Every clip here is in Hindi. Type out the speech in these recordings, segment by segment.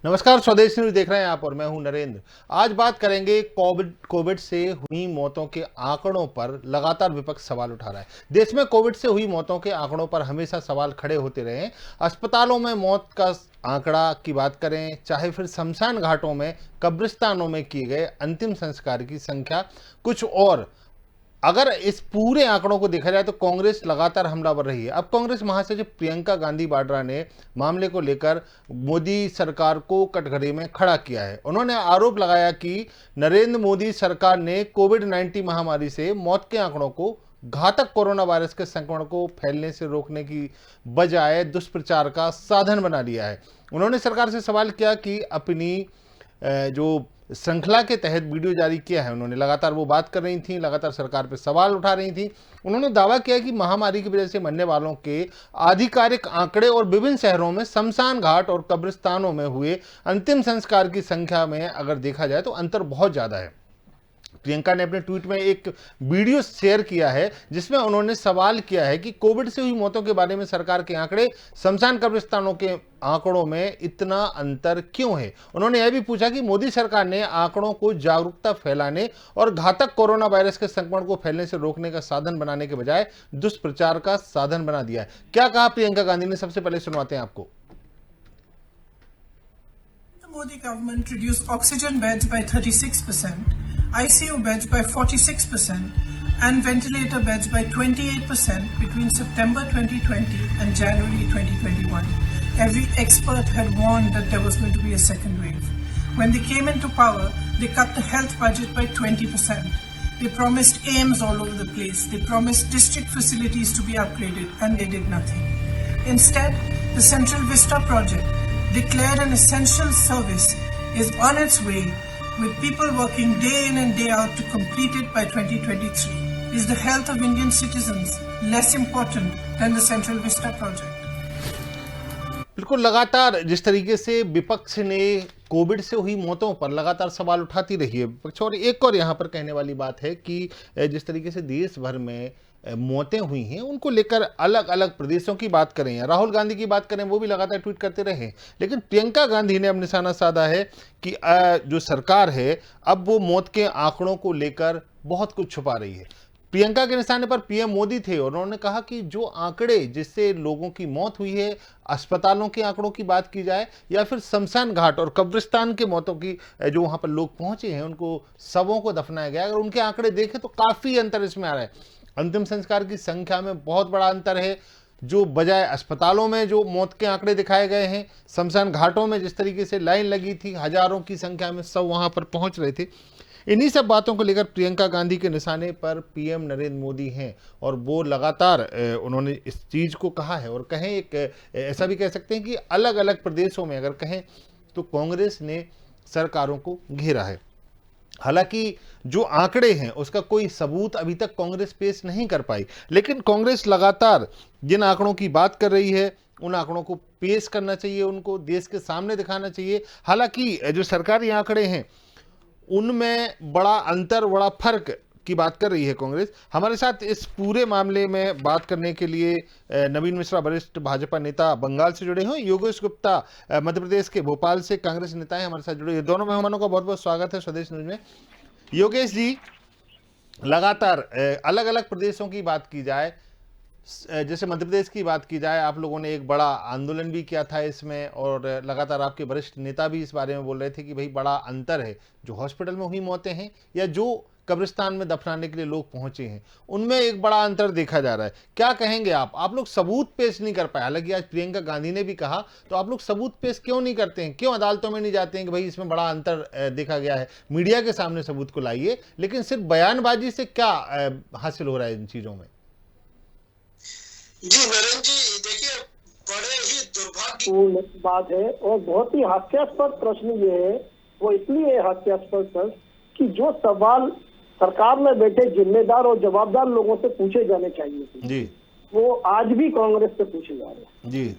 नमस्कार, स्वदेश न्यूज देख रहे हैं आप और मैं हूं नरेंद्र। आज बात करेंगे कोविड से हुई मौतों के आंकड़ों पर। लगातार विपक्ष सवाल उठा रहा है। देश में कोविड से हुई मौतों के आंकड़ों पर हमेशा सवाल खड़े होते रहे हैं। अस्पतालों में मौत का आंकड़ा की बात करें, चाहे फिर शमशान घाटों में, कब्रिस्तानों में किए गए अंतिम संस्कार की संख्या, कुछ और। अगर इस पूरे आंकड़ों को देखा जाए तो कांग्रेस लगातार हमलावर रही है। अब कांग्रेस महासचिव प्रियंका गांधी वाड्रा ने मामले को लेकर मोदी सरकार को कटघरे में खड़ा किया है। उन्होंने आरोप लगाया कि नरेंद्र मोदी सरकार ने कोविड-19 महामारी से मौत के आंकड़ों को घातक कोरोना वायरस के संक्रमण को फैलने से रोकने की बजाय दुष्प्रचार का साधन बना लिया है। उन्होंने सरकार से सवाल किया कि अपनी जो श्रृंखला के तहत वीडियो जारी किया है, उन्होंने लगातार वो बात कर रही थी, लगातार सरकार पर सवाल उठा रही थी। उन्होंने दावा किया कि महामारी की वजह से मरने वालों के आधिकारिक आंकड़े और विभिन्न शहरों में शमशान घाट और कब्रिस्तानों में हुए अंतिम संस्कार की संख्या में अगर देखा जाए तो अंतर बहुत ज्यादा है। प्रियंका ने अपने ट्वीट में एक वीडियो शेयर किया है जिसमें उन्होंने सवाल किया है कि कोविड से हुई मौतों के बारे में सरकार के आंकड़े शमशान कब्रिस्तानों के आंकड़ों में इतना अंतर क्यों है। उन्होंने यह भी पूछा कि मोदी सरकार ने आंकड़ों को जागरूकता फैलाने और घातक कोरोना वायरस के संक्रमण को फैलने से रोकने का साधन बनाने के बजाय दुष्प्रचार का साधन बना दिया है। क्या कहा प्रियंका गांधी ने, सबसे पहले सुनवाते हैं आपको। Modi government reduced oxygen beds by 36%, ICU beds by 46%, and ventilator beds by 28% between September 2020 and January 2021. Every expert had warned that there was going to be a second wave. When they came into power, they cut the health budget by 20%. They promised AIIMS all over the place. They promised district facilities to be upgraded, and they did nothing. Instead, the Central Vista project, declared an essential service, is on its way, with people working day in and day out to complete it by 2023. Is the health of Indian citizens less important than the Central Vista project? बिल्कुल, लगातार जिस तरीके से विपक्ष ने कोविड से हुई मौतों पर लगातार सवाल उठाती रही है विपक्ष। और एक और यहाँ पर कहने वाली बात है कि जिस तरीके से देश भर में मौतें हुई हैं उनको लेकर अलग अलग प्रदेशों की बात करें या राहुल गांधी की बात करें, वो भी लगातार ट्वीट करते रहे। लेकिन प्रियंका गांधी ने अब निशाना साधा है कि जो सरकार है अब वो मौत के आंकड़ों को लेकर बहुत कुछ छुपा रही है। प्रियंका के निशाने पर पीएम मोदी थे और उन्होंने कहा कि जो आंकड़े जिससे लोगों की मौत हुई है, अस्पतालों के आंकड़ों की बात की जाए या फिर शमशान घाट और कब्रिस्तान के मौतों की, जो वहां पर लोग पहुंचे हैं उनको शवों को दफनाया गया, अगर उनके आंकड़े देखें तो काफी अंतर इसमें आ रहा है। अंतिम संस्कार की संख्या में बहुत बड़ा अंतर है। जो बजाय अस्पतालों में जो मौत के आंकड़े दिखाए गए हैं, शमशान घाटों में जिस तरीके से लाइन लगी थी, हजारों की संख्या में सब वहां पर पहुंच रहे थे। इन्हीं सब बातों को लेकर प्रियंका गांधी के निशाने पर पीएम नरेंद्र मोदी हैं और वो लगातार उन्होंने इस चीज को कहा है। और कहें एक ऐसा भी कह सकते हैं कि अलग अलग प्रदेशों में अगर कहें तो कांग्रेस ने सरकारों को घेरा है। हालांकि जो आंकड़े हैं उसका कोई सबूत अभी तक कांग्रेस पेश नहीं कर पाई, लेकिन कांग्रेस लगातार जिन आंकड़ों की बात कर रही है उन आंकड़ों को पेश करना चाहिए, उनको देश के सामने दिखाना चाहिए। हालांकि जो सरकारी आंकड़े हैं उनमें बड़ा अंतर, बड़ा फर्क की बात कर रही है कांग्रेस। हमारे साथ इस पूरे मामले में बात करने के लिए नवीन मिश्रा, वरिष्ठ भाजपा नेता, बंगाल से जुड़े हैं। योगेश गुप्ता, मध्य प्रदेश के भोपाल से कांग्रेस नेता हैं, हमारे साथ जुड़े हैं। दोनों मेहमानों का बहुत बहुत स्वागत है स्वदेश न्यूज में। योगेश जी, लगातार अलग अलग प्रदेशों की बात की जाए, जैसे मध्य प्रदेश की बात की जाए, आप लोगों ने एक बड़ा आंदोलन भी किया था इसमें और लगातार आपके वरिष्ठ नेता भी इस बारे में बोल रहे थे कि भाई बड़ा अंतर है, जो हॉस्पिटल में हुई मौतें हैं या जो कब्रिस्तान में दफनाने के लिए लोग पहुंचे हैं उनमें एक बड़ा अंतर देखा जा रहा है। क्या कहेंगे आप लोग सबूत पेश नहीं कर पाए। हालांकि आज प्रियंका गांधी ने भी कहा, तो आप लोग सबूत पेश क्यों नहीं करते हैं, क्यों अदालतों में नहीं जाते हैं कि भाई इसमें बड़ा अंतर देखा गया है, मीडिया के सामने सबूत को लाइए, लेकिन सिर्फ बयानबाजी से क्या हासिल हो रहा है इन चीजों में। जी नरेंद्र जी, देखिए बड़े ही दुर्भाग्यपूर्ण बात है और बहुत ही हास्यास्पद प्रश्न ये है। वो इसलिए हास्यास्पद प्रश्न कि जो सवाल सरकार में बैठे जिम्मेदार और जवाबदार लोगों से पूछे जाने चाहिए जी, वो आज भी कांग्रेस से पूछे जा रहे हैं जी।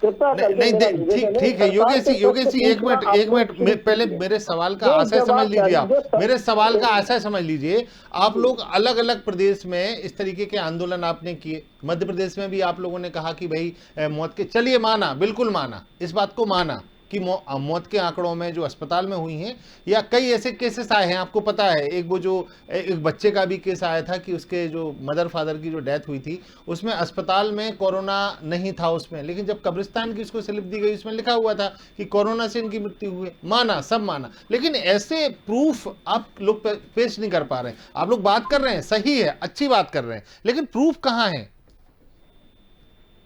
नहीं, ठीक है योगेश जी, एक मिनट पहले मेरे सवाल का आशय समझ लीजिए। आप मेरे सवाल का आशय समझ लीजिए। आप लोग अलग अलग प्रदेश में इस तरीके के आंदोलन आपने किए, मध्य प्रदेश में भी आप लोगों ने कहा कि भाई मौत के, चलिए माना, बिल्कुल माना, इस बात को माना की मौत के आंकड़ों में जो अस्पताल में हुई हैं, या कई ऐसे केसेस आए हैं? आपको पता है एक बच्चे का भी केस आया था कि उसके जो मदर फादर की जो डेथ हुई थी उसमें अस्पताल में कोरोना नहीं था उसमें, लेकिन जब कब्रिस्तान की उसको स्लिप दी गई उसमें लिखा हुआ था कि कोरोना से इनकी मृत्यु हुई। माना, सब माना, लेकिन ऐसे प्रूफ आप लोग पेश नहीं कर पा रहे हैं। आप लोग बात कर रहे हैं, सही है, अच्छी बात कर रहे हैं, लेकिन प्रूफ कहाँ है?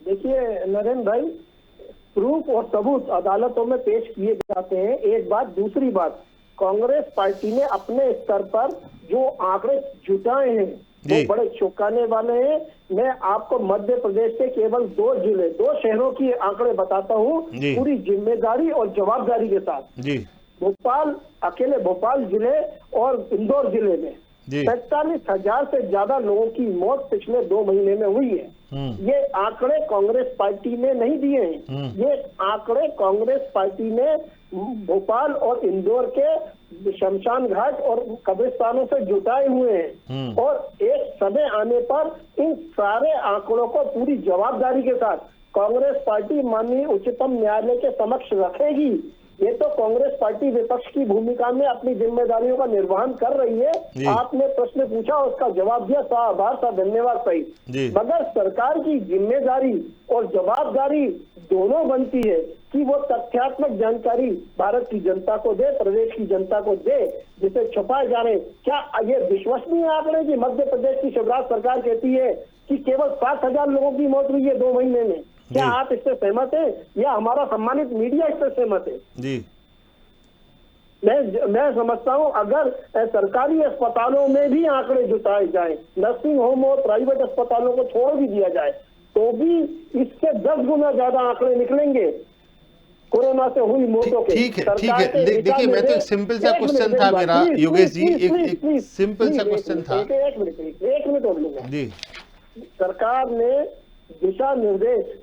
देखिए नरेंद्र भाई, प्रूफ और सबूत अदालतों में पेश किए जाते हैं, एक बात। दूसरी बात, कांग्रेस पार्टी ने अपने स्तर पर जो आंकड़े जुटाए हैं वो बड़े चौंकाने वाले हैं। मैं आपको मध्य प्रदेश के केवल 2 शहरों की आंकड़े बताता हूँ पूरी जिम्मेदारी और जवाबदारी के साथ। भोपाल, अकेले भोपाल जिले और इंदौर जिले में 45,000 से ज्यादा लोगों की मौत पिछले 2 महीने में हुई है। ये आंकड़े कांग्रेस पार्टी ने नहीं दिए हैं, ये आंकड़े कांग्रेस पार्टी ने भोपाल और इंदौर के शमशान घाट और कब्रिस्तानों से जुटाए हुए हैं। और एक समय आने पर इन सारे आंकड़ों को पूरी जवाबदारी के साथ कांग्रेस पार्टी माननीय उच्चतम न्यायालय के समक्ष रखेगी। ये तो कांग्रेस पार्टी विपक्ष की भूमिका में अपनी जिम्मेदारियों का निर्वहन कर रही है। आपने प्रश्न पूछा, उसका जवाब दिया, सा आभार, सा धन्यवाद सही। मगर सरकार की जिम्मेदारी और जवाबदारी दोनों बनती है कि वो तथ्यात्मक जानकारी भारत की जनता को दे, प्रदेश की जनता को दे, जिसे छुपाए जा रहे। क्या ये विश्वसनीय आंकड़े कि मध्य प्रदेश की शिवराज सरकार कहती है कि केवल 7,000 लोगों की मौत हुई है 2 महीने में? क्या आप इससे सहमत हैं या हमारा सम्मानित मीडिया इससे सहमत है? जी, मैं समझता हूं अगर सरकारी अस्पतालों में भी आंकड़े जुटाए जाए, नर्सिंग होम और प्राइवेट अस्पतालों को छोड़ भी दिया जाए, तो भी इससे 10 गुना ज्यादा आंकड़े निकलेंगे कोरोना से हुई मौतों के। ठीक है। देखिए, मैं तो एक सिंपल सा क्वेश्चन था मेरा, योगेश जी, एक सिंपल सा क्वेश्चन था। एक मिनट और लूंगा जी। सरकार ने दिशा निर्देश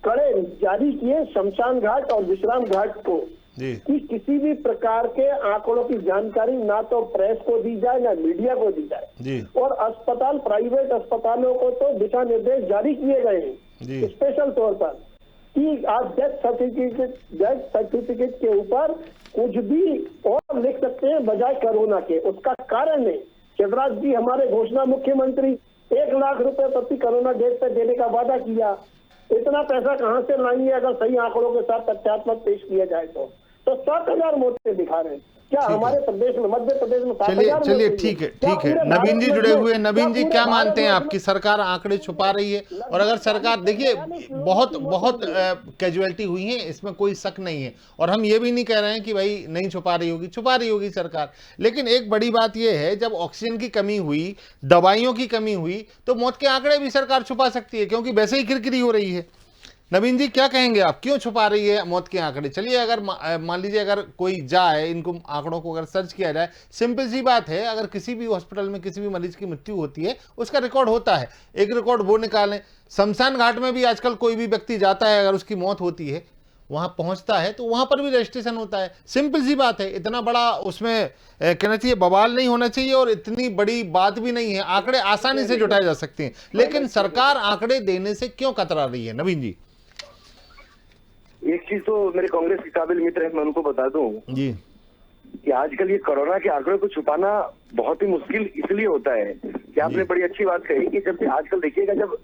कड़े जारी किए शमशान घाट और विश्राम घाट को कि किसी भी प्रकार के आंकड़ों की जानकारी ना तो प्रेस को दी जाए ना मीडिया को दी जाए। और अस्पताल, प्राइवेट अस्पतालों को तो दिशा निर्देश जारी किए गए हैं स्पेशल तौर पर कि आप डेथ सर्टिफिकेट के ऊपर कुछ भी और लिख सकते हैं बजाय कोरोना के। उसका कारण है शिवराज जी हमारे घोषणा मुख्यमंत्री 1 लाख रुपए प्रति कोरोना डेथ पे देने का वादा किया। इतना पैसा कहां से लाएंगे अगर सही आंकड़ों के साथ तथ्यात्मक पेश किया जाए तो 7,000 मौतें दिखा रहे हैं। क्या हमारे प्रदेश में, मध्य प्रदेश में 7,000? चलिए ठीक है। नवीन जी जुड़े हुए हैं। नवीन जी, क्या मानते हैं आपकी सरकार आंकड़े छुपा रही है? और अगर सरकार, देखिए बहुत कैजुअलिटी हुई है, इसमें कोई शक नहीं है, और हम ये भी नहीं कह रहे हैं कि भाई नहीं छुपा रही होगी सरकार। लेकिन एक बड़ी बात यह है, जब ऑक्सीजन की कमी हुई, दवाइयों की कमी हुई, तो मौत के आंकड़े भी सरकार छुपा सकती है, क्योंकि वैसे ही किरकिरी हो रही है। नवीन जी, क्या कहेंगे आप, क्यों छुपा रही है मौत के आंकड़े? चलिए, अगर मान लीजिए अगर कोई जाए, इनको आंकड़ों को अगर सर्च किया जाए, सिंपल सी बात है, अगर किसी भी हॉस्पिटल में किसी भी मरीज की मृत्यु होती है उसका रिकॉर्ड होता है, एक रिकॉर्ड वो निकालें। शमशान घाट में भी आजकल कोई भी व्यक्ति जाता है, अगर उसकी मौत होती है, वहां पहुंचता है तो वहां पर भी रजिस्ट्रेशन होता है। सिंपल सी बात है, इतना बड़ा उसमें कहना चाहिए बवाल नहीं होना चाहिए, और इतनी बड़ी बात भी नहीं है। आंकड़े आसानी से जुटाए जा सकते हैं, लेकिन सरकार आंकड़े देने से क्यों कतरा रही है? नवीन जी, एक चीज तो मेरे कांग्रेस के काबिल मित्र है, मैं उनको बता दूं जी कि आजकल ये कोरोना के आंकड़ों को छुपाना बहुत ही मुश्किल इसलिए होता है कि आपने बड़ी अच्छी बात कही कि जब आजकल देखिएगा, जब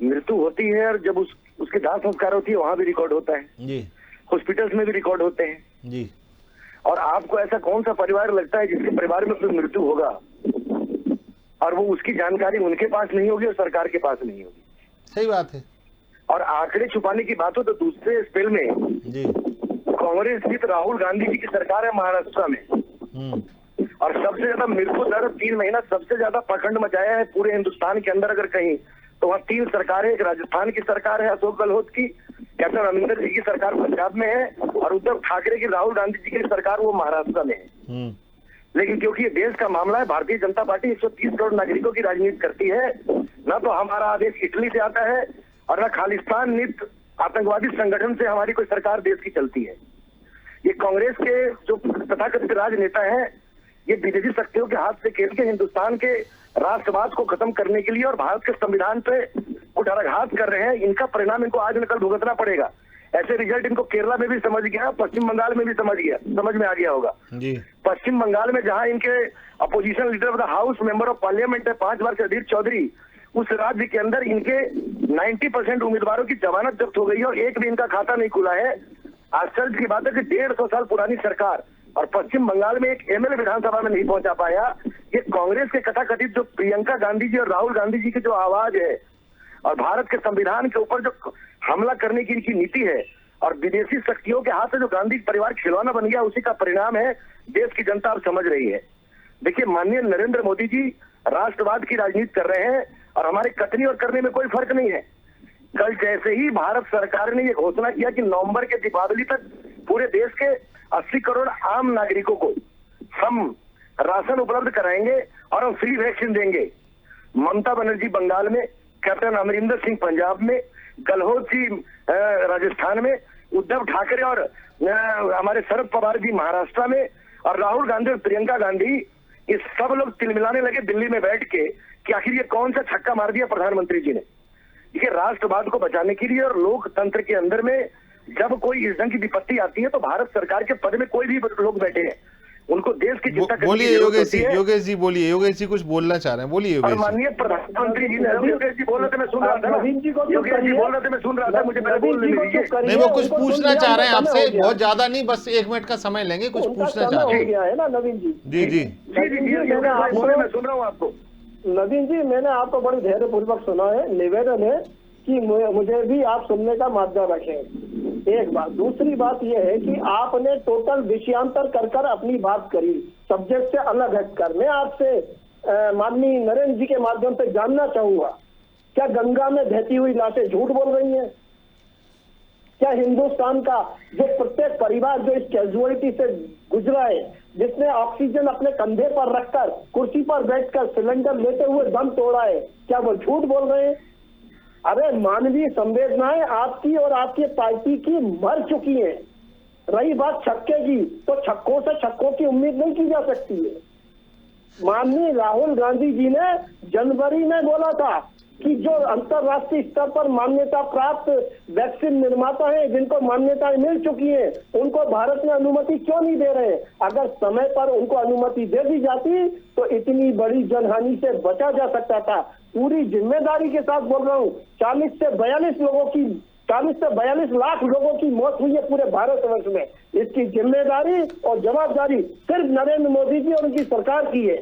मृत्यु होती है और जब उसके दाह संस्कार होती है, वहां भी रिकॉर्ड होता है जी, हॉस्पिटल्स में भी रिकॉर्ड होते हैं जी। और आपको ऐसा कौन सा परिवार लगता है जिसके परिवार में कोई मृत्यु होगा और वो उसकी जानकारी उनके पास नहीं होगी और सरकार के पास नहीं होगी? सही बात है। और आंकड़े छुपाने की बात हो तो दूसरे स्पेल में जी, कांग्रेस की तो राहुल गांधी जी की सरकार है महाराष्ट्र में, और सबसे ज्यादा मृत्यु दर 3 महीना सबसे ज्यादा प्रखंड मचाया है पूरे हिंदुस्तान के अंदर। अगर कहीं तो वहाँ 3 सरकारें, एक राजस्थान की सरकार है अशोक गहलोत की, कैप्टन अमरिंदर जी की सरकार पंजाब में है, और उद्धव ठाकरे की, राहुल गांधी जी की सरकार वो महाराष्ट्र में है। लेकिन क्योंकि ये देश का मामला है, भारतीय जनता पार्टी 130 करोड़ नागरिकों की राजनीति करती है। न तो हमारा आदेश इटली से आता है और न खालिस्तान नित आतंकवादी संगठन से हमारी कोई सरकार देश की चलती है। ये कांग्रेस के जो तथाकथित राजनेता हैं, ये विदेशी शक्तियों के हाथ से खेल के हिंदुस्तान के राष्ट्रवाद को खत्म करने के लिए और भारत के संविधान पे कुठाराघात कर रहे हैं। इनका परिणाम इनको आज न कल भुगतना पड़ेगा। ऐसे रिजल्ट इनको केरला में भी समझ गया, पश्चिम बंगाल में भी समझ में आ गया होगा जी। पश्चिम बंगाल में जहां इनके opposition leader of the house member of parliament है 5 बार से अधीर चौधरी, उस राज्य के अंदर इनके 90% उम्मीदवारों की जमानत जब्त हो गई है और एक भी इनका खाता नहीं खुला है। आश्चर्य की बात है कि 150 साल पुरानी सरकार और पश्चिम बंगाल में एक एमएलए विधानसभा में नहीं पहुंचा पाया। ये कांग्रेस के कथाकथित जो प्रियंका गांधी जी और राहुल गांधी जी की जो आवाज है और भारत के संविधान के ऊपर जो हमला करने की इनकी नीति है और विदेशी शक्तियों के हाथ से जो गांधी परिवार खिलौना बन गया, उसी का परिणाम है। देश की जनता अब समझ रही है। देखिए, माननीय नरेंद्र मोदी जी राष्ट्रवाद की राजनीति कर रहे हैं और हमारे कथनी और करने में कोई फर्क नहीं है। कल जैसे ही भारत सरकार ने ये घोषणा किया कि नवंबर के दीपावली तक पूरे देश के 80 करोड़ आम नागरिकों को हम राशन उपलब्ध कराएंगे और हम फ्री वैक्सीन देंगे। ममता बनर्जी बंगाल में, कैप्टन अमरिंदर सिंह पंजाब में, गहलोत जी राजस्थान में, उद्धव ठाकरे और हमारे शरद पवार जी महाराष्ट्र में और राहुल गांधी और प्रियंका गांधी, ये सब लोग तिलमिलाने लगे दिल्ली में बैठ के कि आखिर ये कौन सा छक्का मार दिया प्रधानमंत्री जी ने। ये राष्ट्रवाद को बचाने के लिए और लोकतंत्र के अंदर में जब कोई इस ढंग की विपत्ति आती है तो भारत सरकार के पद में कोई भी लोग बैठे हैं, उनको देश की चिंता करने की बोलिए जरूरत योगेश होती जी, है। योगेश जी बोलिए, योगेश जी कुछ बोलना चाह रहे हैं, बोलिए और योगेश जी। माननीय प्रधानमंत्री जी ने, योगेश जी बोल रहे थे मैं सुन रहा था, नवीन जी को योगेश जी बोल रहे थे मैं सुन रहा था, मुझे पहले बोलने दीजिए। नहीं, वो कुछ पूछना चाह रहे हैं आपसे, बहुत ज्यादा नहीं, बस 1 मिनट का समय लेंगे, कुछ पूछना चाह रहे हैं। हो गया है ना नवीन जी। जी जी मैं सुन रहा हूँ आपको। नवीन जी, मैंने आपको बड़ी धैर्यपूर्वक सुना है। निवेदन है कि मुझे भी आप सुनने का माध्यम रखें, एक बात। दूसरी बात यह है कि आपने टोटल विषयांतर कर अपनी बात करी, सब्जेक्ट से अलग हटकर। मैं आपसे माननीय नरेंद्र जी के माध्यम से जानना चाहूंगा, क्या गंगा में बहती हुई लाशें झूठ बोल रही हैं? क्या हिंदुस्तान का जो प्रत्येक परिवार जो इस कैजुअलिटी से गुजरा है, जिसने ऑक्सीजन अपने कंधे पर रखकर कुर्सी पर बैठकर सिलेंडर लेते हुए दम तोड़ा है, क्या वो झूठ बोल रहे हैं? अरे मानवीय संवेदनाएं आपकी और आपकी पार्टी की मर चुकी हैं। रही बात छक्के की, तो छक्कों से छक्कों की उम्मीद नहीं की जा सकती है। माननीय राहुल गांधी जी ने जनवरी में बोला था कि जो अंतर्राष्ट्रीय स्तर पर मान्यता प्राप्त वैक्सीन निर्माता हैं, जिनको मान्यताएं मिल चुकी हैं, उनको भारत में अनुमति क्यों नहीं दे रहे? अगर समय पर उनको अनुमति दे दी जाती तो इतनी बड़ी जनहानि से बचा जा सकता था। पूरी जिम्मेदारी के साथ बोल रहा हूँ, 40 से 42 लाख लोगों की मौत हुई है पूरे भारतवर्ष में। इसकी जिम्मेदारी और जवाबदारी सिर्फ नरेंद्र मोदी जी और उनकी सरकार की है।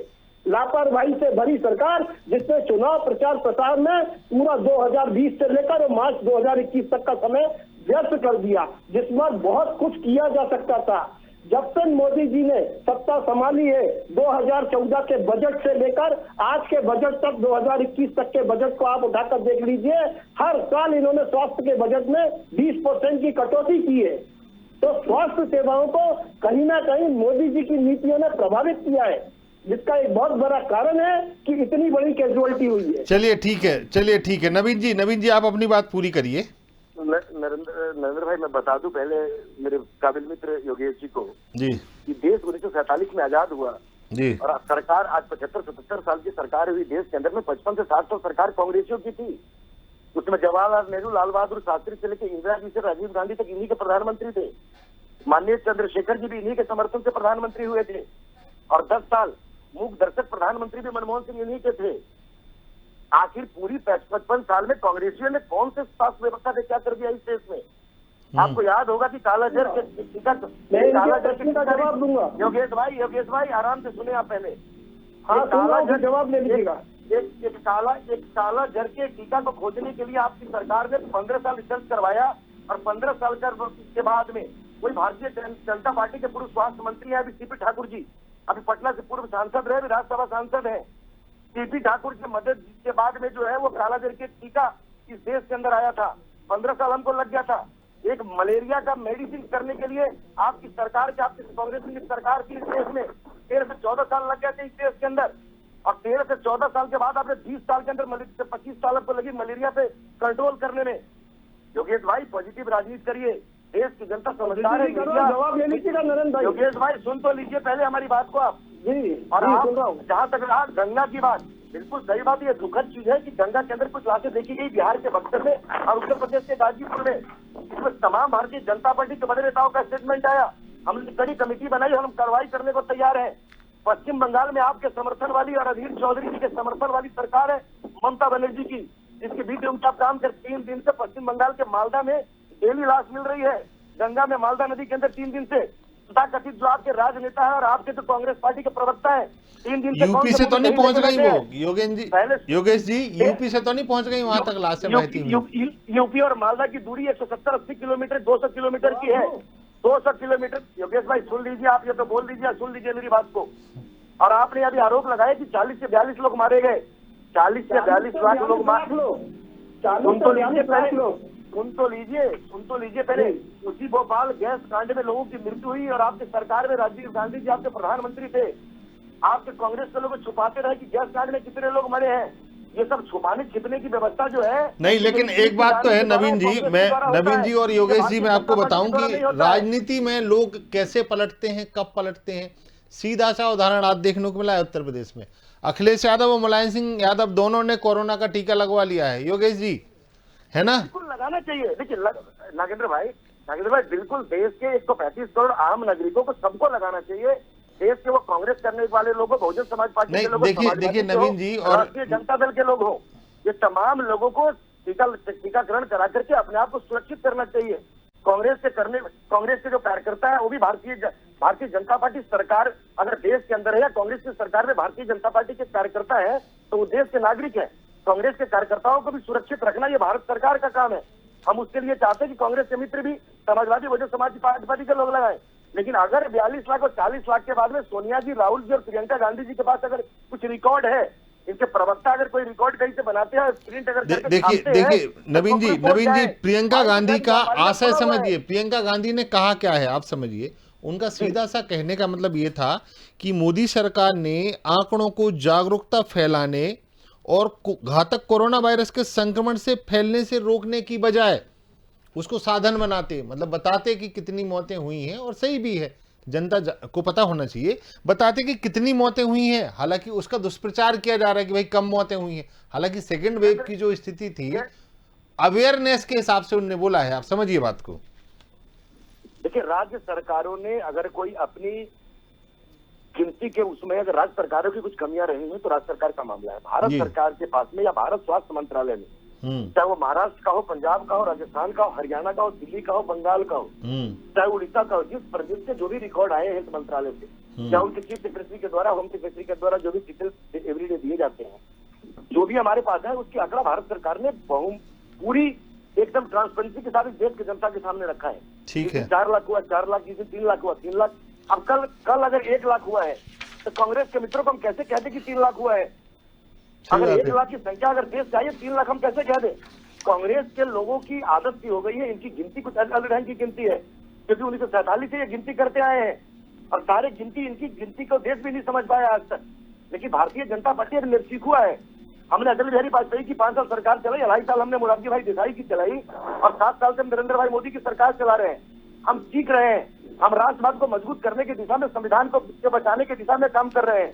लापरवाही से भरी सरकार, जिसने चुनाव प्रचार प्रसार में पूरा 2020 से लेकर मार्च 2021 तक का समय व्यर्थ कर दिया, जिसमें बहुत कुछ किया जा सकता था। जब तक मोदी जी ने सत्ता संभाली है, 2014 के बजट से लेकर आज के बजट तक, 2021 तक के बजट को आप उठाकर देख लीजिए, हर साल इन्होंने स्वास्थ्य के बजट में 20% की कटौती की है। तो स्वास्थ्य सेवाओं को कहीं ना कहीं मोदी जी की नीतियों ने प्रभावित किया है, जिसका एक बहुत बड़ा कारण है कि इतनी बड़ी कैजुअलिटी हुई है। चलिए ठीक है। नवीन जी आप अपनी बात पूरी करिए। नरेंद्र भाई, मैं बता दूं पहले मेरे काबिल मित्र योगेश जी को जी कि देश 1947 में आजाद हुआ जी, और सरकार आज 75-77 साल की सरकार हुई। देश के अंदर में 55 से 60 सरकार कांग्रेसियों की थी। उसमें जवाहरलाल नेहरू, लाल बहादुर शास्त्री से लेकर इंदिरा जी से राजीव गांधी तक इन्हीं के प्रधानमंत्री थे। माननीय चंद्रशेखर जी भी इन्हीं के समर्थन से प्रधानमंत्री हुए थे और 10 साल मूक दर्शक प्रधानमंत्री भी मनमोहन सिंह इन्हीं के थे। आखिर पूरी 55 साल में कांग्रेसियों ने कौन से स्वास्थ्य व्यवस्था ने क्या कर दिया इस देश में? आपको याद होगा कि कालाजार के टिकट, जवाब दूंगा। योगेश भाई आराम से सुने आप पहले। हाँ, जवाब ले लीजिएगा। एक काला जर के टीका को खोजने के लिए आपकी सरकार ने 15 साल रिसर्च करवाया और 15 साल के बाद में कोई भारतीय जनता पार्टी के पूर्व स्वास्थ्य मंत्री है अभी सीपी ठाकुर जी, अभी पटना से पूर्व सांसद रहे, राज्यसभा सांसद है। सीपी ठाकुर की मदद के बाद में जो है वो कालाजार के टीका इस देश के अंदर आया था। 15 साल हमको लग गया था। एक मलेरिया का मेडिसिन करने के लिए आपकी सरकार के, आपकी कांग्रेस की सरकार की इस देश में 13 से 14 साल लग गए थे इस देश के अंदर। और 13 से 14 साल के बाद आपने 20 साल के अंदर 25 साल आपको लगी मलेरिया पे कंट्रोल करने में। योगेश भाई पॉजिटिव राजनीति करिए, देश की जनता समझदार है। जवाब ले लीजिएगा नरेंद्र भाई। योगेश भाई सुन तो लीजिए पहले हमारी बात को आप। जी, और आप सुन रहा हूँ। जहाँ तक रहा गंगा की बात, बिल्कुल सही बात, ये दुखद चीज है कि गंगा के अंदर कुछ लाशें देखी गई बिहार के बक्सर में और उत्तर प्रदेश के गाजीपुर में। इसमें तमाम भारतीय जनता पार्टी के बड़े नेताओं का स्टेटमेंट आया, हमने कड़ी कमेटी बनाई, हम कार्रवाई करने को तैयार है। पश्चिम बंगाल में आपके समर्थन वाली और अधीर चौधरी जी के समर्थन वाली सरकार है ममता बनर्जी की, जिसके बीच में आप काम कर 3 दिन से पश्चिम बंगाल के मालदा में डेली लाश मिल रही है। गंगा में मालदा नदी के अंदर 3 दिन से कथित जो आपके राजनेता है और आपके तो कांग्रेस पार्टी के प्रवक्ता है, 3 दिन से यूपी से तो नहीं पहुंच गई वो योगेश जी यूपी से तो नहीं पहुंच गई वहां तक लाशें बहती हुई। यूपी और मालदा की दूरी 170-80 किलोमीटर 200 किलोमीटर की है। 200 किलोमीटर। योगेश भाई सुन लीजिए, आप ये तो बोल दीजिए, सुन लीजिए मेरी बात को। और आपने अभी आरोप लगाया कि 40 से 42 लोग मारे गए। 40 से 42 लाख लोग मार लो। सुन तो लीजिए पहले। उसी भोपाल गैस कांड में लोगों की मृत्यु हुई और आपकी सरकार में राजीव गांधी जी आपके प्रधानमंत्री थे। आपके कांग्रेस के लोग छुपाते रहे कि गैस कांड में कितने लोग मरे हैं। ये सब छुपाने छिपने की व्यवस्था जो है नहीं, लेकिन एक बात तो है नवीन जी और योगेश जी, मैं आपको बताऊं कि राजनीति में लोग कैसे पलटते हैं, कब पलटते हैं। सीधा सा उदाहरण आप देखने को मिला है उत्तर प्रदेश में। अखिलेश यादव और मुलायम सिंह यादव दोनों ने कोरोना का टीका लगवा लिया है, योगेश जी, है ना? बिल्कुल लगाना चाहिए। देखिए नागेंद्र भाई बिल्कुल देश के 135 करोड़ आम नागरिकों को सबको लगाना चाहिए। देश के वो कांग्रेस करने वाले लोग, बहुजन समाज पार्टी के लोग, देखिए नवीन जी और राष्ट्रीय जनता दल के लोग हो, ये तमाम लोगों को टीकाकरण करा करके अपने आप को सुरक्षित करना चाहिए। कांग्रेस के जो कार्यकर्ता है वो भी भारतीय जनता पार्टी सरकार अगर देश के अंदर है या कांग्रेस की सरकार में भारतीय जनता पार्टी के कार्यकर्ता है तो वो देश के नागरिक है। कांग्रेस के कार्यकर्ताओं को भी सुरक्षित रखना ये भारत सरकार का काम है। हम उसके लिए चाहते हैं कि कांग्रेस के मित्र भी समाजवादी बहुजन समाज पार्टी के लोग लगाए। लेकिन अगर 42 लाख और 40 लाख के बाद में सोनिया जी, राहुल जी और प्रियंका गांधी जी के पास अगर कुछ रिकॉर्ड है, इनके प्रवक्ता अगर कोई रिकॉर्ड कहीं से बनाते हैं, प्रिंट अगर देखिए नवीन जी प्रियंका गांधी का आशय समझिए। प्रियंका गांधी ने कहा क्या है आप समझिए। उनका सीधा सा कहने का मतलब ये था कि मोदी सरकार ने आंकड़ों को जागरूकता फैलाने और घातक कोरोना वायरस के संक्रमण से फैलने से रोकने की बजाय उसको साधन बनाते, मतलब बताते कि कितनी मौतें हुई हैं, और सही भी है, जनता को पता होना चाहिए, बताते कि कितनी मौतें हुई हैं। हालांकि उसका दुष्प्रचार किया जा रहा है कि भाई कम मौतें हुई हैं। हालांकि सेकेंड वेव की जो स्थिति थी, अवेयरनेस के हिसाब से उन्होंने बोला है। आप समझिए बात को। देखिए राज्य सरकारों ने अगर कोई अपनी गिनती के उसमें अगर राज्य सरकारों की कुछ कमियां रही हैं तो राज्य सरकार का मामला है। भारत सरकार के पास में या भारत स्वास्थ्य मंत्रालय में, चाहे वो महाराष्ट्र का हो, पंजाब का हो, राजस्थान का हो, हरियाणा का हो, दिल्ली का हो, बंगाल का हो, चाहे उड़ीसा का हो, जिस प्रदेश से जो भी रिकॉर्ड आए हैं मंत्रालय से, चाहे उनके चीफ सेक्रेटरी के द्वारा, होम सेक्रेटरी के द्वारा जो भी डिटेल्स एवरीडे दिए जाते हैं, जो भी हमारे पास है उसकी आंकड़ा भारत सरकार ने पूरी एकदम ट्रांसपेरेंसी के साथ देश की जनता के सामने रखा है। ठीक है। 4 लाख हुआ, 4 लाख, जिस दिन 3 लाख हुआ, 3 लाख। अब कल अगर 1 लाख हुआ है तो कांग्रेस के मित्रों को हम कैसे कहते कि 3 लाख हुआ है? अगर 1 लाख की संख्या अगर देश चाहिए 3 लाख हम कैसे कह दें? कांग्रेस के लोगों की आदत सी हो गई है, इनकी गिनती कुछ अलग ढंग की गिनती है, क्योंकि 1947 से ये गिनती करते आए हैं और सारे इनकी गिनती को देश भी नहीं समझ पाया आज तक। लेकिन भारतीय जनता पार्टी अब निर्सीख हुआ है। हमने अटल बिहारी वाजपेयी की 5 साल सरकार चलाई, 2.5 साल हमने मोरारजी भाई देसाई की चलाई और 7 साल से हम नरेंद्र भाई मोदी की सरकार चला रहे हैं। हम सीख रहे हैं, हम राष्ट्रवाद को मजबूत करने की दिशा में, संविधान को बचाने की दिशा में काम कर रहे हैं।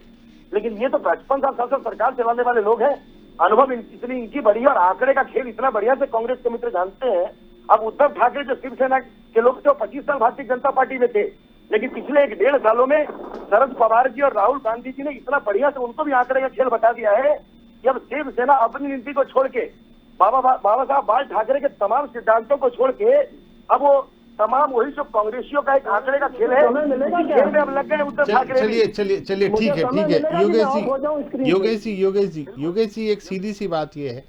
लेकिन ये तो 55 साल सरकार चलाने वाले लोग हैं, अनुभव इतनी इनकी बड़ी है और आंकड़े का खेल इतना बढ़िया से कांग्रेस के मित्र जानते हैं। अब उद्धव ठाकरे जो शिवसेना के लोग थे 25 साल भारतीय जनता पार्टी में थे, लेकिन पिछले 1.5 सालों में शरद पवार जी और राहुल गांधी जी ने इतना बढ़िया से उनको भी आंकड़े का खेल बता दिया है कि अब शिवसेना अपनी नीति को छोड़ के, बाबा साहब बाल ठाकरे के तमाम सिद्धांतों को छोड़ के, अब वो तमाम वही जो कांग्रेसियों का एक आंकड़े का खेल है, खेल में अब लग गए उद्धव ठाकरे। चलिए ठीक है योगेश जी एक सीधी सी बात ये है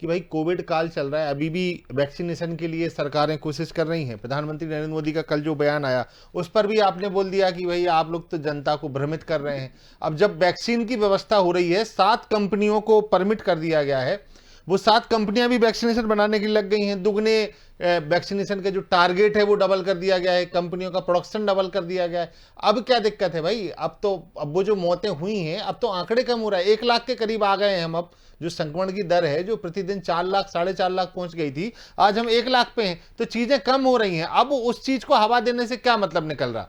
कि भाई कोविड काल चल रहा है, अभी भी वैक्सीनेशन के लिए सरकारें कोशिश कर रही हैं। प्रधानमंत्री नरेंद्र मोदी का कल जो बयान आया उस पर भी आपने बोल दिया कि भाई आप लोग तो जनता को भ्रमित कर रहे हैं। अब जब वैक्सीन की व्यवस्था हो रही है, 7 कंपनियों को परमिट कर दिया गया है, वो 7 कंपनियां भी वैक्सीनेशन बनाने के लिए लग गई हैं। दुगने वैक्सीनेशन का जो टारगेट है वो डबल कर दिया गया है, कंपनियों का प्रोडक्शन डबल कर दिया गया है। अब क्या दिक्कत है भाई? अब वो जो मौतें हुई हैं, अब तो आंकड़े कम हो रहा है, 1 लाख के करीब आ गए हैं हम। अब जो संक्रमण की दर है जो प्रतिदिन 4 लाख 4.5 लाख पहुंच गई थी, आज हम 1 लाख पे हैं, तो चीजें कम हो रही हैं। अब उस चीज को हवा देने से क्या मतलब निकल रहा?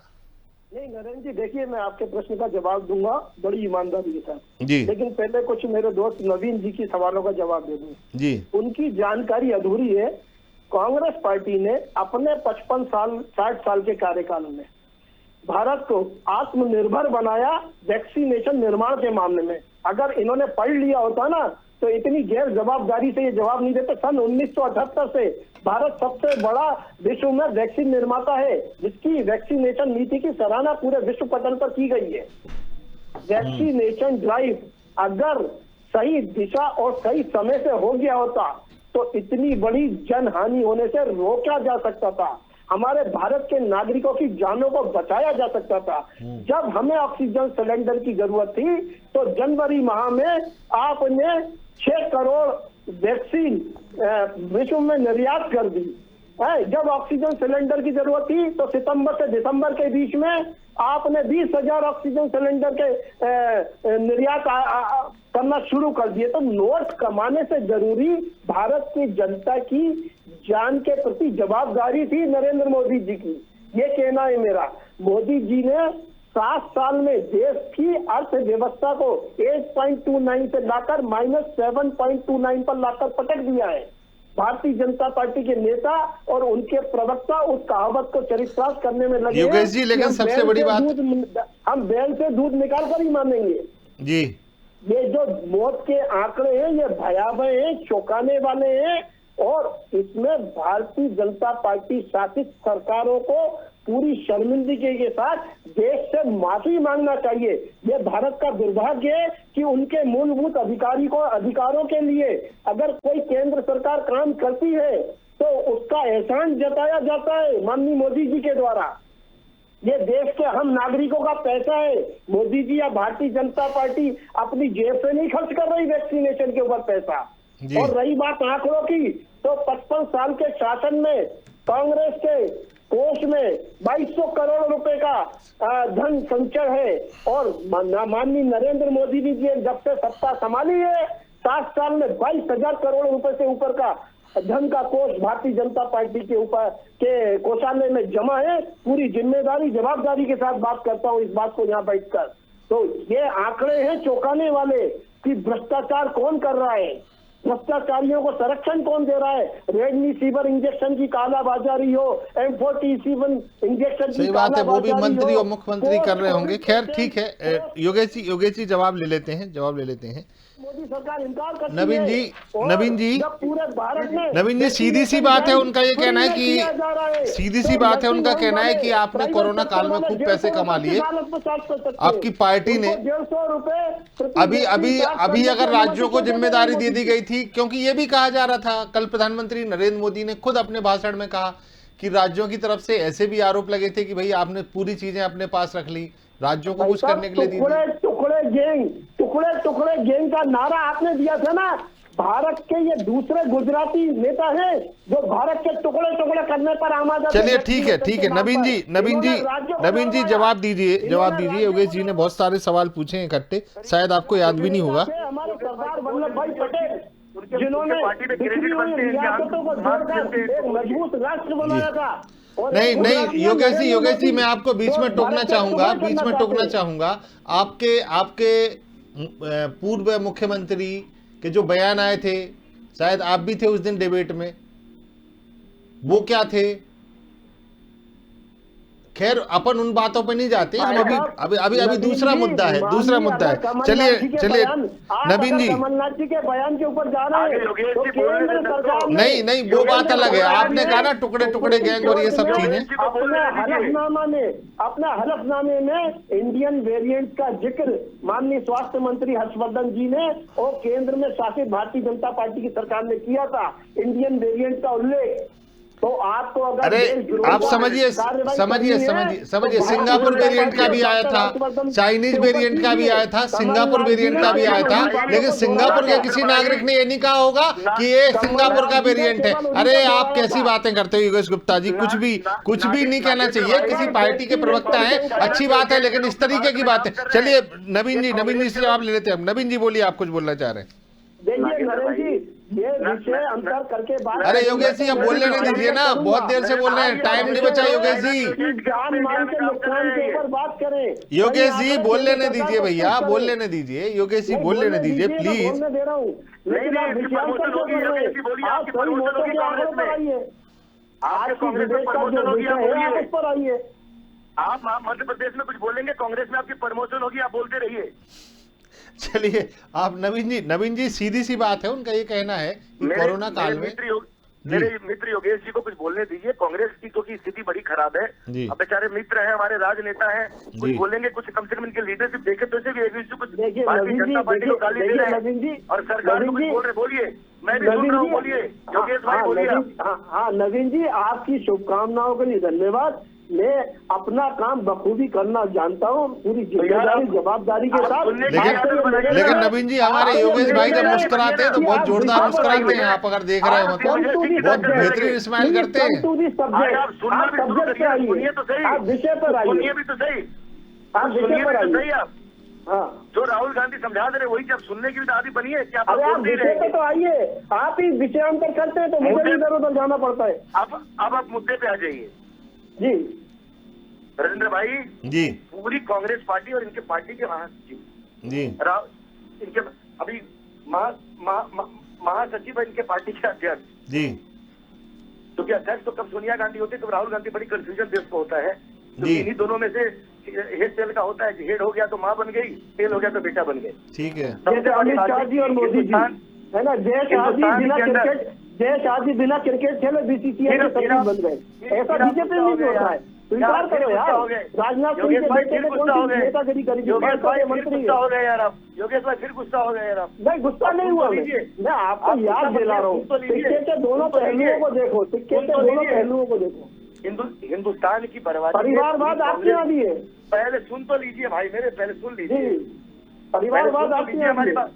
नहीं नरेंद्र जी, देखिए मैं आपके प्रश्न का जवाब दूंगा बड़ी ईमानदारी के साथ जी लेकिन पहले कुछ मेरे दोस्त नवीन जी की सवालों का जवाब दे दूं। जी उनकी जानकारी अधूरी है। कांग्रेस पार्टी ने अपने 55 साल 60 साल के कार्यकाल में भारत को आत्मनिर्भर बनाया वैक्सीनेशन निर्माण के मामले में। अगर इन्होंने पढ़ लिया होता ना तो इतनी गैर जवाबदारी से ये जवाब नहीं देते। सन 1978 से भारत सबसे बड़ा विश्व में वैक्सीन निर्माता है, जिसकी वैक्सीनेशन नीति की सराहना पूरे विश्व पटल पर की गई है। वैक्सीनेशन ड्राइव अगर सही दिशा और सही समय से हो गया होता तो इतनी बड़ी जनहानि होने से रोका जा सकता था। हमारे भारत के नागरिकों की जानों को बचाया जा सकता था। जब हमें ऑक्सीजन सिलेंडर की जरूरत थी तो जनवरी माह में आपने 6 करोड़ वैक्सीन विश्व में निर्यात कर दी। जब ऑक्सीजन सिलेंडर की जरूरत थी तो सितंबर से दिसंबर के बीच में आपने 20,000 ऑक्सीजन सिलेंडर के निर्यात करना शुरू कर दिए। तो नोट कमाने से जरूरी भारत की जनता की जान के प्रति जवाबदारी थी नरेंद्र मोदी जी की। ये कहना है मेरा। मोदी जी ने 7 साल में देश की अर्थव्यवस्था को 8.29 से लाकर -7.29 पर लाकर पटक दिया है। भारतीय जनता पार्टी के नेता और उनके प्रवक्ता उस कहावत को चरितार्थ करने में लगे। योगेश जी, लेकिन सबसे बड़ी बात, हम बैल से दूध निकाल कर ही मानेंगे जी। ये जो मौत के आंकड़े हैं ये भयावह हैं, चौंकाने वाले हैं और इसमें भारतीय जनता पार्टी शासित सरकारों को पूरी शर्मिंदगी के साथ देश से माफी मांगना चाहिए। ये भारत का दुर्भाग्य है कि उनके मूलभूत अधिकारों के लिए अगर कोई केंद्र सरकार काम करती है तो उसका एहसान जताया जाता है माननीय मोदी जी के द्वारा। ये देश के हम नागरिकों का पैसा है। मोदी जी या भारतीय जनता पार्टी अपनी जेब से नहीं खर्च कर रही वैक्सीनेशन के ऊपर पैसा। और रही बात आंकड़ों की तो 55 साल के शासन में कांग्रेस के कोष में 2200 करोड़ रुपए का धन संचय है और माननीय नरेंद्र मोदी जी ने जब से सत्ता संभाली है 7 साल में 22,000 करोड़ रुपए से ऊपर का धन का कोष भारतीय जनता पार्टी के ऊपर के कोषालय में जमा है। पूरी जिम्मेदारी जवाबदारी के साथ बात करता हूँ इस बात को यहाँ बैठकर। तो ये आंकड़े हैं चौंकाने वाले कि भ्रष्टाचार कौन कर रहा है, भ्रष्टाचारियों को संरक्षण कौन दे रहा है। रेमडेसिविर इंजेक्शन की कालाबाजारी हो, M47 इंजेक्शन की सही बात है, वो भी कालाबाजारी मंत्री हो, और मुख्यमंत्री कर रहे होंगे। खैर ठीक है योगेश जी जवाब ले लेते हैं। मोदी सरकार इनकार करती नवीन है। जी, और नवीन जी, जब पूरे भारत में नवीन जी, सीधी सी बात है उनका ये कहना है कि सीधी सी बात है उनका कहना है कि आपने कोरोना काल में खूब पैसे कमा लिए, आपकी पार्टी ने 150 रुपए अभी अगर राज्यों को जिम्मेदारी दे दी गई थी, क्योंकि ये भी कहा जा रहा था, कल प्रधानमंत्री नरेंद्र मोदी ने खुद अपने भाषण में कहा कि राज्यों की तरफ से ऐसे भी आरोप लगे थे कि भाई आपने पूरी चीजें अपने पास रख ली, राज्यों को कुछ करने के लिए दी। टुकड़े गैंग का नारा आपने दिया था ना। भारत के ये दूसरे गुजराती नेता हैं जो भारत के टुकड़े करने पर आमादा। चलिए ठीक है नवीन जी जवाब दीजिए। योगेश जी ने बहुत सारे सवाल पूछे हैं इकट्ठे, शायद आपको याद भी नहीं होगा। हमारे सरदार वल्लभ भाई पटेल जिन्होंने रियासतों को जोड़कर एक मजबूत राष्ट्र बनाया था। नहीं योगेश जी मैं आपको बीच में टोकना चाहूंगा। आपके पूर्व मुख्यमंत्री के जो बयान आए थे, शायद आप भी थे उस दिन डिबेट में, वो क्या थे? खैर अपन उन बातों पे नहीं जाते, हम अभी दूसरा मुद्दा है। चलिए नवीन जी, कमलनाथ जी के बयान के ऊपर जा रहे हैं। नहीं वो बात अलग है। आपने कहा ना टुकड़े गैंग और ये सब चीजें। अपने हलफनामे में इंडियन वेरिएंट का जिक्र माननीय स्वास्थ्य मंत्री हर्षवर्धन जी ने और केंद्र में शासित भारतीय जनता पार्टी की सरकार ने किया था इंडियन वेरिएंट का उल्लेख। तो आपको अगर अरे आप समझिए सिंगापुर वेरिएंट का भी आया था, चाइनीज वेरिएंट का भी आया था, सिंगापुर वेरिएंट का भी आया था, लेकिन सिंगापुर के किसी नागरिक ने ये नहीं कहा होगा कि ये सिंगापुर का वेरिएंट है। अरे आप कैसी बातें करते हो योगेश गुप्ता जी, कुछ भी नहीं कहना चाहिए। किसी पार्टी के प्रवक्ता है, अच्छी बात है, लेकिन इस तरीके की बातें। चलिए नवीन जी से जवाब ले लेते हैं। नवीन जी बोलिए, आप कुछ बोलना चाह रहे हैं। देखिए नरेंद्र जी, ये विषय अंतर करके बात। अरे योगेश जी, अब बोलने नहीं दीजिए ना, बहुत देर से बोल रहे हैं, टाइम नहीं बचा योगेश जी। जान मान के नुकसान के ऊपर बात करें। योगेश जी बोल लेने दीजिए भैया, बोल लेने दीजिए योगेश जी, बोल लेने दीजिए प्लीज। बोलने दे रहा हूँ, लेकिन आप विषयांतर क्यों कर रहे हैं? आप सही मुद्दों के आंकड़ों पर आइए, आज की डिबेट का जो विषय है आप उस पर आइए। आप मध्य प्रदेश में कुछ बोलेंगे, कांग्रेस में आपकी प्रमोशन होगी, आप बोलते रहिए। चलिए आप नवीन जी सीधी सी बात है, उनका ये कहना है कि कोरोना काल में मेरे मित्र योगेश जी को कुछ बोलने दीजिए। कांग्रेस की क्योंकि स्थिति बड़ी खराब है, अब बेचारे मित्र हैं, हमारे राजनेता हैं, कुछ बोलेंगे, कुछ कम से कम इनके लीडरशिप देखे तो भी एक दूसरे कुछ भारतीय जनता पार्टी को गाली दे रहे हैं और सरकार को कुछ बोल रहे। बोलिए, मैं भी सुन रहा हूँ, बोलिए योगेश भाई, बोलिए। हाँ नवीन जी, आपकी शुभकामनाओं के लिए धन्यवाद। मैं अपना काम बखूबी करना जानता हूँ, पूरी जिम्मेदारी जवाबदारी के साथ। लेकिन नवीन जी, हमारे योगेश भाई जब मुस्कुराते हैं तो बहुत जोरदार मुस्कुराते हैं, आप अगर देख रहे हो तो बहुत बेहतरीन स्माइल करते हैं। आप विषय पर आइए, सुनिए भी तो सही, आप विषय पर आइए। आप हाँ, जो राहुल गांधी समझा दे रहे वही जब सुनने की भी आदि बनी है क्या? अरे आप विषय पे तो आइए, आप ही विषयांतर करते हैं तो मुझे इधर उधर जाना पड़ता है। अब आप मुद्दे पे आ जाइए जी। नरेंद्र भाई जी, पूरी कांग्रेस पार्टी और इनके पार्टी के महासचिव जी, इनके अभी महासचिव है इनके पार्टी के अध्यक्ष जी, क्योंकि अध्यक्ष तो कब सोनिया गांधी होती है तो राहुल गांधी, बड़ी कंफ्यूजन देश को होता है। तो जी। इन्हीं दोनों में से हेड टेल का होता है, हेड हो गया तो माँ बन गई, टेल हो गया तो बेटा बन गए। ठीक है। जैसे अमित शाह जी और मोदी जी है ना, जय शाह जी बिना क्रिकेट खेले बीसीसीआई के सचिव बन गए। ऐसा बीजेपी में नहीं होता है, स्वीकार करो यार। राजनाथ सिंह के बेटे ने कौन सी नेतागिरी करी? योगेश भाई मंत्री गुस्सा हो गए यार आप, योगेश भाई फिर गुस्सा हो गए यार आप। नहीं, गुस्सा नहीं हुआ मैं आपको याद दिला रहा हूँ। सिक्के के दोनों पहलुओं को देखो, सिक्के के दोनों पहलुओं को देखो। हिंदुस्तान की बर्बादी, परिवारवाद आपके यहाँ भी है। पहले सुन तो लीजिए भाई मेरे, पहले सुन लीजिए। परिवारवाद आपके यहाँ हमारी बात।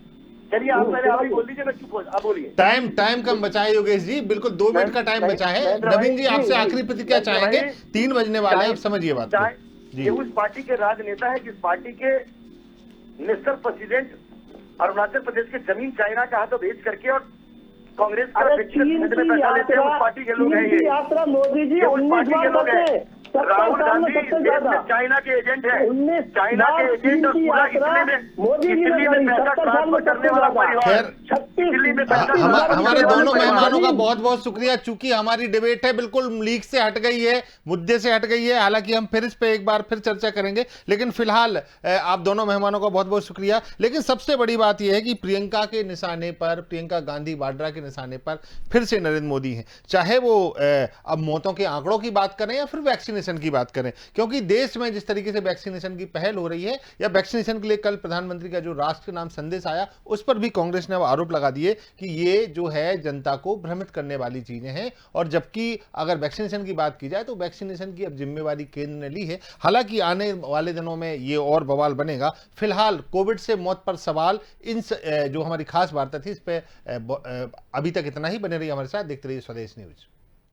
चलिए आप पहले आप ही बोल लीजिए, मैं चुप हो, आप बोलिए। टाइम कम बचा है योगेश जी, बिल्कुल 2 मिनट का टाइम बचा है। नवीन जी आपसे आखिरी प्रतिक्रिया चाहेंगे, 3 बजने वाले हैं, आप समझिए बात को। ये उस पार्टी के राजनेता है जिस पार्टी के नेशनल प्रेसिडेंट अरुणाचल प्रदेश के जमीन चाइना का हाथों बेच करके और कांग्रेस का उस पार्टी के लोग हैं। ये यात्रा मोदी जी उस पार्टी के लोग हैं। राहुल गांधी चाइना के एजेंट है, चाइना के एजेंट और पूरा इटली में पैसा ट्रांसफर करने वाला परिवार। हमारे दोनों मेहमानों का बहुत बहुत शुक्रिया। चूंकि हमारी डिबेट है बिल्कुल लीक से हट गई है, मुद्दे से हट गई है, हालांकि हम फिर इस पे एक बार फिर चर्चा करेंगे, लेकिन फिलहाल आप दोनों मेहमानों का बहुत बहुत शुक्रिया। लेकिन सबसे बड़ी बात यह है कि प्रियंका के निशाने पर, प्रियंका गांधी वाड्रा के निशाने पर फिर से नरेंद्र मोदी हैं, चाहे वो अब मौतों के आंकड़ों की बात करें या फिर वैक्सीनेशन की बात करें। क्योंकि देश में जिस तरीके से वैक्सीनेशन की पहल हो रही है, या वैक्सीनेशन के लिए कल प्रधानमंत्री का जो राष्ट्र नाम संदेश आया, उस पर भी कांग्रेस ने आरोप लगा दिए कि ये जो है जनता को भ्रमित करने वाली चीजें हैं। और जबकि अगर वैक्सीनेशन की बात की जाए तो वैक्सीनेशन की अब जिम्मेवारी केंद्र ने ली है। हालांकि आने वाले दिनों में ये और बवाल बनेगा। फिलहाल कोविड से मौत पर सवाल, इन जो हमारी खास वार्ता थी इस पर अभी तक इतना ही। बने रहिए हमारे साथ, देखते रहिए स्वदेश न्यूज।